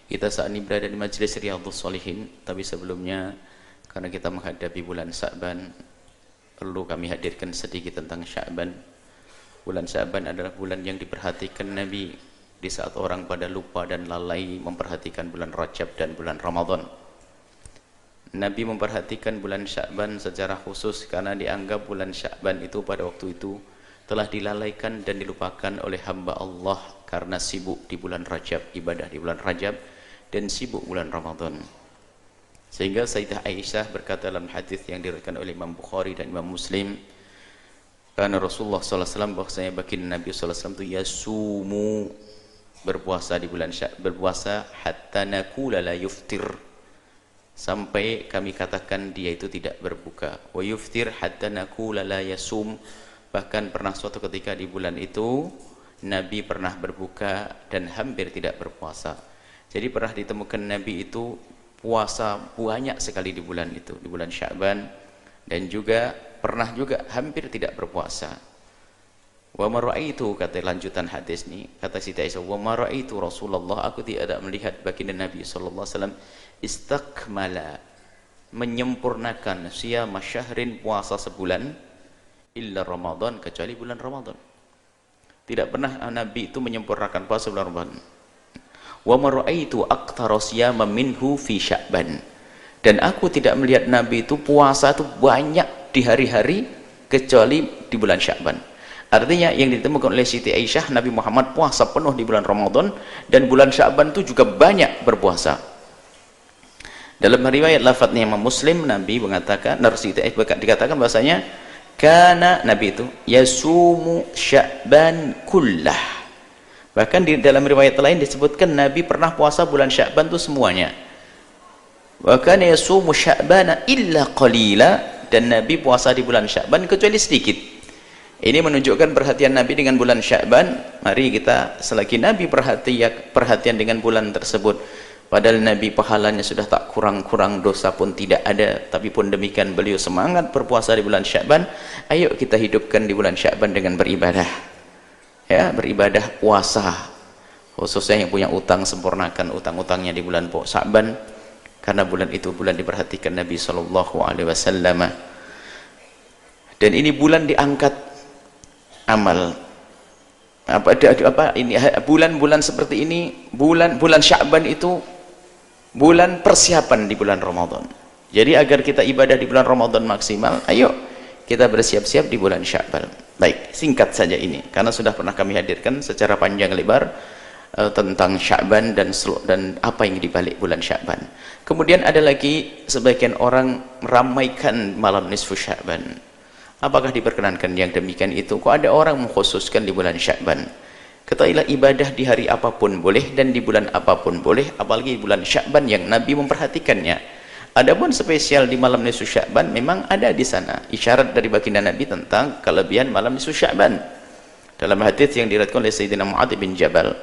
Kita saat ini berada di Majelis Riyadhus Shalihin, tapi sebelumnya karena kita menghadapi bulan Sya'ban, perlu kami hadirkan sedikit tentang Sya'ban. Bulan Sya'ban adalah bulan yang diperhatikan Nabi di saat orang pada lupa dan lalai memperhatikan bulan Rajab dan bulan Ramadan. Nabi memperhatikan bulan Sya'ban secara khusus karena dianggap bulan Sya'ban itu pada waktu itu telah dilalaikan dan dilupakan oleh hamba Allah karena sibuk di bulan Rajab, ibadah di bulan Rajab, dan sibuk bulan Ramadan. Sehingga Sayyidah Aisyah berkata dalam hadis yang diriwayatkan oleh Imam Bukhari dan Imam Muslim, karena Rasulullah SAW bahwasanya baginda Nabi SAW itu yasumu, berpuasa di bulan Sya'ban, berpuasa hatta nakula la yuftir, sampai kami katakan dia itu tidak berbuka. Wa yuftir hatta nakula la yasum, bahkan pernah suatu ketika di bulan itu Nabi pernah berbuka dan hampir tidak berpuasa. Jadi pernah ditemukan Nabi itu puasa banyak sekali di bulan itu, di bulan Sya'ban, dan juga pernah juga hampir tidak berpuasa. Wa ma ra'aitu, kata lanjutan hadis ini, kata Siti Aisyah, wa ma ra'aitu Rasulullah, aku tidak melihat baginda Nabi sallallahu alaihi wasallam istakmala, menyempurnakan siyama syahrin, puasa sebulan, illa Ramadan, kecuali bulan Ramadan. Tidak pernah Nabi itu menyempurnakan puasa bulan Ramadan. Wa ma ra'aitu aktsara siyama minhu fi Sya'ban, dan aku tidak melihat Nabi itu puasa itu banyak di hari-hari kecuali di bulan Sya'ban. Artinya yang ditemukan oleh Siti Aisyah, Nabi Muhammad puasa penuh di bulan Ramadan, dan bulan Sya'ban itu juga banyak berpuasa. Dalam riwayat lafadznya Imam Muslim, Nabi mengatakan, Siti Aisyah dikatakan bahasanya karena Nabi itu yasumu Sya'ban kullah. Bahkan di dalam riwayat lain disebutkan Nabi pernah puasa bulan Sya'ban itu semuanya. Wa kana yasumu Sya'bana illa qalila, dan Nabi puasa di bulan Sya'ban kecuali sedikit. Ini menunjukkan perhatian Nabi dengan bulan Sya'ban. Mari kita selagi Nabi perhatian dengan bulan tersebut, padahal Nabi pahalanya sudah tak kurang-kurang, dosa pun tidak ada, tapi pun demikian beliau semangat berpuasa di bulan Sya'ban. Ayo kita hidupkan di bulan Sya'ban dengan beribadah. Ya, beribadah puasa, khususnya yang punya utang, sempurnakan utang-utangnya di bulan Sya'ban, karena bulan itu bulan diperhatikan Nabi sallallahu alaihi wasallam. Dan ini bulan diangkat amal. Ini bulan-bulan seperti ini, bulan Sya'ban itu bulan persiapan di bulan Ramadan. Jadi agar kita ibadah di bulan Ramadan maksimal, ayo kita bersiap-siap di bulan Sya'ban. Baik, singkat saja ini karena sudah pernah kami hadirkan secara panjang lebar tentang Sya'ban dan apa yang dibalik bulan Sya'ban. Kemudian ada lagi sebagian orang meramaikan malam nisfu Sya'ban. Apakah diperkenankan yang demikian itu? Kok ada orang mengkhususkan di bulan Sya'ban? Ketahuilah, ibadah di hari apapun boleh dan di bulan apapun boleh, apalagi di bulan Sya'ban yang Nabi memperhatikannya. Adapun spesial di malam nisfu Sya'ban memang ada di sana isyarat dari baginda Nabi tentang kelebihan malam nisfu Sya'ban. Dalam hadis yang diriwayatkan oleh Sayyidina Mu'adz bin Jabal,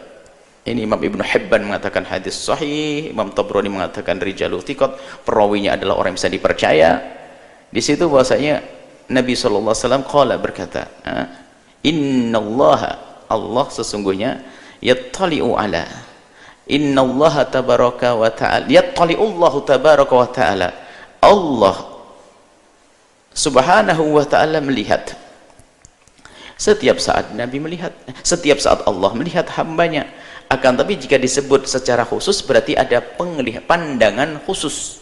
ini Imam Ibnu Hibban mengatakan hadis sahih, Imam Tabrani mengatakan rijalu thiqat, perawinya adalah orang yang bisa dipercaya. Di situ bahwasanya Nabi sallallahu alaihi wasallam qala, berkata, innallaha, Allah sesungguhnya, yattali'u ala, innallaha tabaraka wa ta'ala, yattali'ullahu tabaraka wa ta'ala, Allah subhanahu wa ta'ala melihat. Setiap saat Nabi melihat, setiap saat Allah melihat hambanya. Akan tapi jika disebut secara khusus berarti ada pandangan khusus.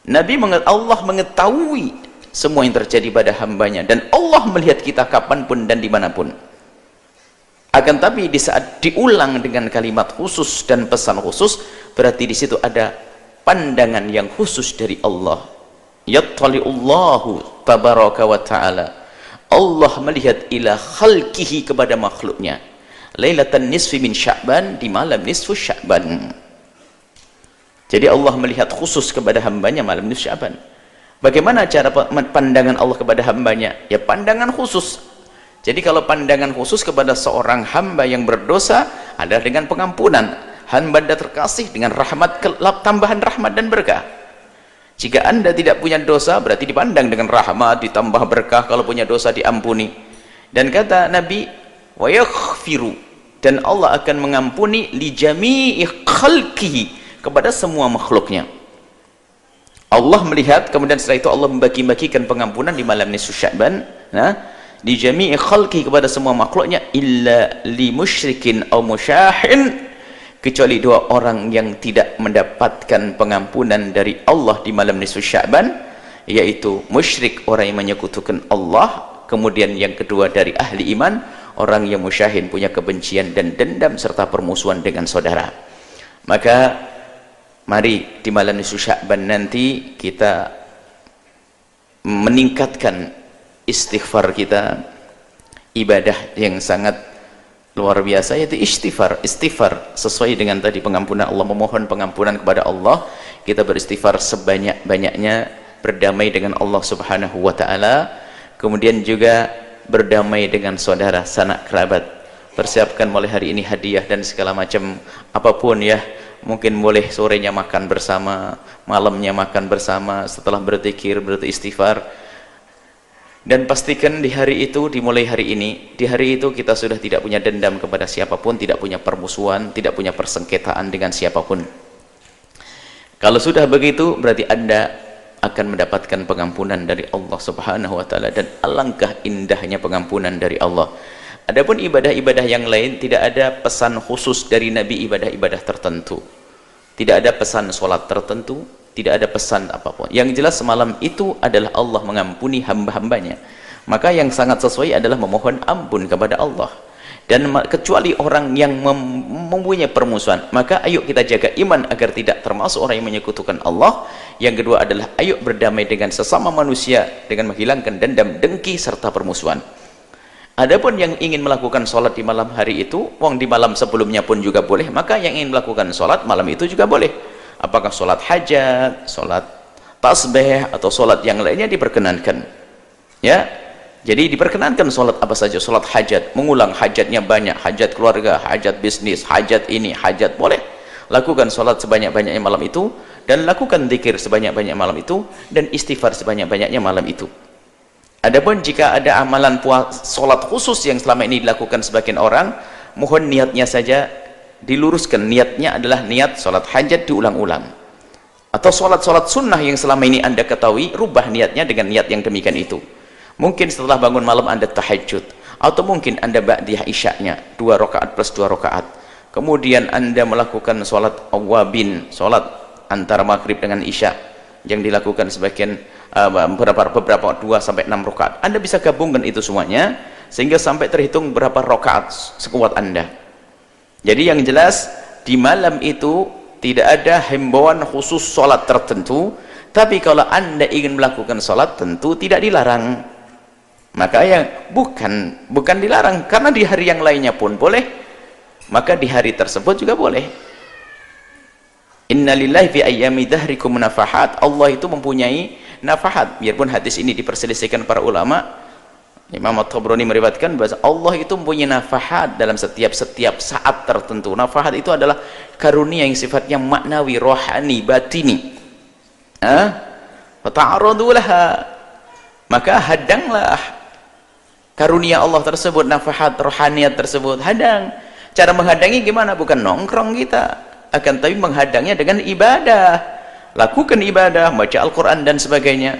Allah mengetahui semua yang terjadi pada hambanya, dan Allah melihat kita kapanpun dan dimanapun. Akan tapi di saat diulang dengan kalimat khusus dan pesan khusus, berarti di situ ada pandangan yang khusus dari Allah. Yattali'ullahu tabaraka wa ta'ala, Allah melihat ila khalqihi, kepada makhluknya, lailatan nisfi min Sya'ban, di malam nisfu Sya'ban. Jadi Allah melihat khusus kepada hambanya malam nisfu Sya'ban. Bagaimana cara pandangan Allah kepada hambanya? Ya pandangan khusus. Jadi kalau pandangan khusus kepada seorang hamba yang berdosa adalah dengan pengampunan. Hamba Anda terkasih dengan rahmat, tambahan rahmat dan berkah. Jika Anda tidak punya dosa, berarti dipandang dengan rahmat, ditambah berkah. Kalau punya dosa diampuni. Dan kata Nabi, wa yaghfiru, dan Allah akan mengampuni li jami'i khalqihi, kepada semua makhluknya. Allah melihat, kemudian setelah itu Allah membagi-bagikan pengampunan di malam nisfu Sya'ban, di jami'i khalqi, kepada semua makhluknya, illa li musyrikin aw musyahin, kecuali dua orang yang tidak mendapatkan pengampunan dari Allah di malam nisfu Sya'ban, yaitu musyrik, orang yang menyekutukan Allah, kemudian yang kedua dari ahli iman, orang yang musyahin, punya kebencian dan dendam serta permusuhan dengan saudara. Maka mari di malam nisfu Sya'ban nanti kita meningkatkan istighfar kita, ibadah yang sangat luar biasa, yaitu istighfar sesuai dengan tadi pengampunan Allah, memohon pengampunan kepada Allah. Kita beristighfar sebanyak-banyaknya, berdamai dengan Allah subhanahu wa ta'ala, kemudian juga berdamai dengan saudara sanak kerabat. Persiapkan mulai hari ini hadiah dan segala macam apapun ya, mungkin boleh sorenya makan bersama, malamnya makan bersama, setelah berzikir, beristighfar. Dan pastikan di hari itu, dimulai hari ini, di hari itu kita sudah tidak punya dendam kepada siapapun, tidak punya permusuhan, tidak punya persengketaan dengan siapapun. Kalau sudah begitu, berarti Anda akan mendapatkan pengampunan dari Allah subhanahu wa ta'ala, dan alangkah indahnya pengampunan dari Allah. Adapun ibadah-ibadah yang lain, tidak ada pesan khusus dari Nabi ibadah-ibadah tertentu, tidak ada pesan sholat tertentu, tidak ada pesan apapun. Yang jelas semalam itu adalah Allah mengampuni hamba-hambanya. Maka yang sangat sesuai adalah memohon ampun kepada Allah. Dan kecuali orang yang mempunyai permusuhan, maka ayo kita jaga iman agar tidak termasuk orang yang menyekutukan Allah. Yang kedua adalah ayo berdamai dengan sesama manusia dengan menghilangkan dendam, dengki serta permusuhan. Adapun yang ingin melakukan sholat di malam hari itu, wong di malam sebelumnya pun juga boleh, maka yang ingin melakukan sholat malam itu juga boleh. Apakah sholat hajat, sholat tasbih, atau sholat yang lainnya diperkenankan ya. Jadi diperkenankan sholat apa saja. Sholat hajat, mengulang hajatnya banyak, hajat keluarga, hajat bisnis, hajat ini, hajat, boleh lakukan sholat sebanyak-banyaknya malam itu, dan lakukan zikir sebanyak-banyaknya malam itu, dan istighfar sebanyak-banyaknya malam itu. Adapun jika ada amalan sholat khusus yang selama ini dilakukan sebagian orang, mohon niatnya saja diluruskan. Niatnya adalah niat sholat hajat diulang-ulang, atau sholat-sholat sunnah yang selama ini Anda ketahui, rubah niatnya dengan niat yang demikian itu. Mungkin setelah bangun malam Anda tahajud, atau mungkin Anda ba'diyah isya'nya 2 rakaat plus 2 rakaat, kemudian Anda melakukan sholat awabin, sholat antara maghrib dengan isya yang dilakukan sebagian beberapa 2 sampai 6 rakaat. Anda bisa gabungkan itu semuanya sehingga sampai terhitung berapa rakaat sekuat Anda. Jadi yang jelas di malam itu tidak ada himbauan khusus sholat tertentu, tapi kalau Anda ingin melakukan sholat tentu tidak dilarang. Maka yang bukan dilarang, karena di hari yang lainnya pun boleh, maka di hari tersebut juga boleh. Inna lillahi fi ayyami dhahrikum nafahat. Allah itu mempunyai nafahat. Biarpun hadis ini diperselisihkan para ulama, Imam At-Tabrani meriwayatkan bahwa Allah itu mempunyai nafahat dalam setiap saat tertentu. Nafahat itu adalah karunia yang sifatnya maknawi, rohani, batini. Fata'aradu laha, maka hadanglah karunia Allah tersebut, nafahat rohaniat tersebut. Hadang. Cara menghadangi gimana? Bukan nongkrong kita, akan tapi menghadangnya dengan ibadah. Lakukan ibadah, baca Al-Quran dan sebagainya.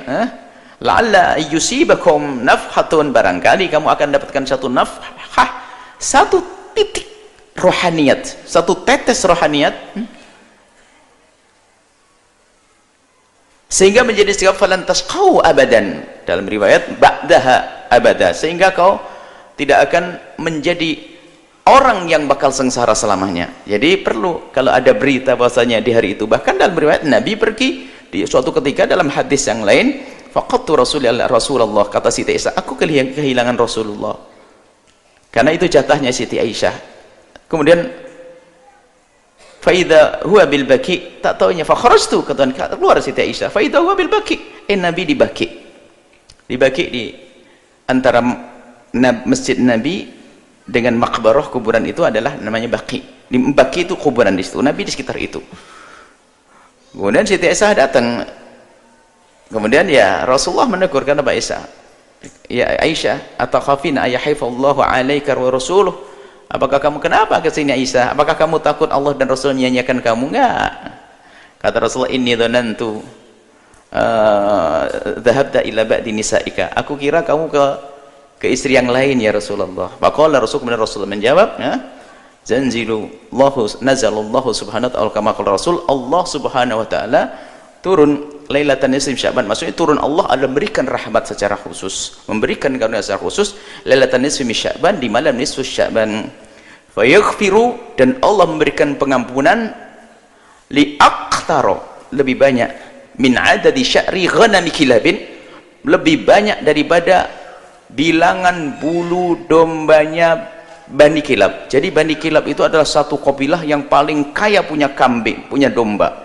La'alla yusibakum nafhatun, barangkali kamu akan dapatkan satu nafhah, satu titik rohaniat, satu tetes rohaniat, sehingga menjadi sikap falan tasqau abadan, dalam riwayat ba'daha abada, sehingga kau tidak akan menjadi orang yang bakal sengsara selamanya. Jadi perlu, kalau ada berita bahwasanya di hari itu, bahkan dalam riwayat Nabi pergi di suatu ketika dalam hadis yang lain, faqadtu Rasulullah, kata Siti Aisyah, aku kehilangan Rasulullah, karena itu jatahnya Siti Aisyah. Kemudian faida huwa bil baki, tak taunya fakharajtu, kata keluar Siti Aisyah, faida huwa bil baki, Nabi di Baki, di antara masjid Nabi dengan makbarah, kuburan itu adalah namanya Baki. Di Baki itu kuburan, di situ Nabi di sekitar itu. Kemudian Siti Aisyah datang. Kemudian ya Rasulullah menegur, kata Aisyah, ya Aisyah, atakhafina ayahaifallahu alaika wa rasuluh, Apakah kamu kenapa ke sini Aisyah? Apakah kamu takut Allah dan Rasul nyanyiakan kamu? Enggak. Kata Rasulullah, inni dhanantu dhahabta ila ba'di nisa'ika. Aku kira kamu ke istri yang lain ya Rasulullah. Faqala Rasulullah menjawab, ya, nazalallahu subhanahu wa ta'ala kama qala Rasul, Allah subhanahu wa ta'ala turun Lailatan Nisfi Sya'ban, maksudnya turun Allah adalah memberikan rahmat secara khusus, memberikan karunia secara khusus Lailatan Nisfi Sya'ban, di malam nisfu Sya'ban. Fayaghfiru, dan Allah memberikan pengampunan li aqtaro, lebih banyak min adadi sya'ri ghanami kilabin, lebih banyak daripada bilangan bulu dombanya Bani Kilab. Jadi Bani Kilab itu adalah satu kabilah yang paling kaya punya kambing, punya domba.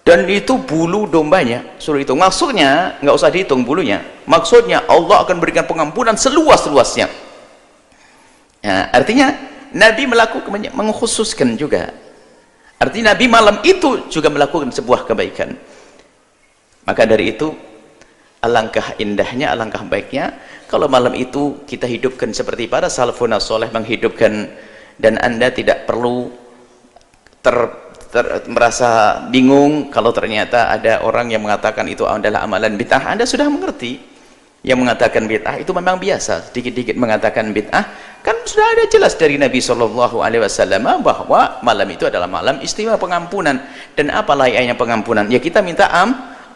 Dan itu bulu dombanya suruh hitung. Maksudnya nggak usah dihitung bulunya, maksudnya Allah akan berikan pengampunan seluas-luasnya. Nah, artinya Nabi melakukan, mengkhususkan juga, artinya Nabi malam itu juga melakukan sebuah kebaikan. Maka dari itu alangkah indahnya, alangkah baiknya kalau malam itu kita hidupkan seperti para salafun saleh menghidupkan, dan Anda tidak perlu merasa bingung kalau ternyata ada orang yang mengatakan itu adalah amalan bid'ah. Anda sudah mengerti, yang mengatakan bid'ah itu memang biasa, sedikit-sedikit mengatakan bid'ah, kan sudah ada jelas dari Nabi SAW bahwa malam itu adalah malam istimewa pengampunan. Dan apa layaknya pengampunan? Ya kita minta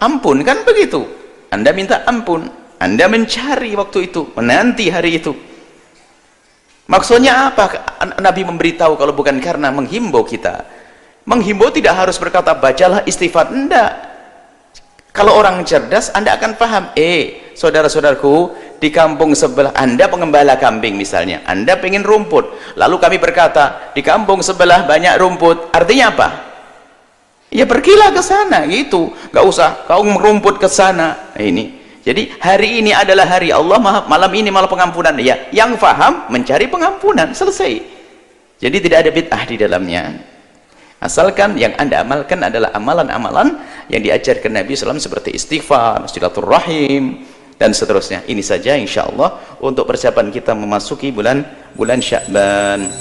ampun, kan begitu. Anda minta ampun, Anda mencari waktu itu, menanti hari itu. Maksudnya apa? Nabi memberitahu kalau bukan karena menghimbau kita. Menghimbau tidak harus berkata bacalah istighfar, enggak. Kalau orang cerdas Anda akan paham, saudara-saudaraku, di kampung sebelah Anda pengembala kambing misalnya, Anda pengen rumput, lalu kami berkata di kampung sebelah banyak rumput, artinya apa? Ya pergilah ke sana gitu, nggak usah kau merumput ke sana. Ini jadi hari ini adalah hari Allah, malam ini malam pengampunan. Ya, yang faham mencari pengampunan, selesai. Jadi tidak ada bid'ah di dalamnya, asalkan yang Anda amalkan adalah amalan-amalan yang diajarkan Nabi SAW seperti istighfar, silaturahim, dan seterusnya. Ini saja insya Allah untuk persiapan kita memasuki bulan Sya'ban.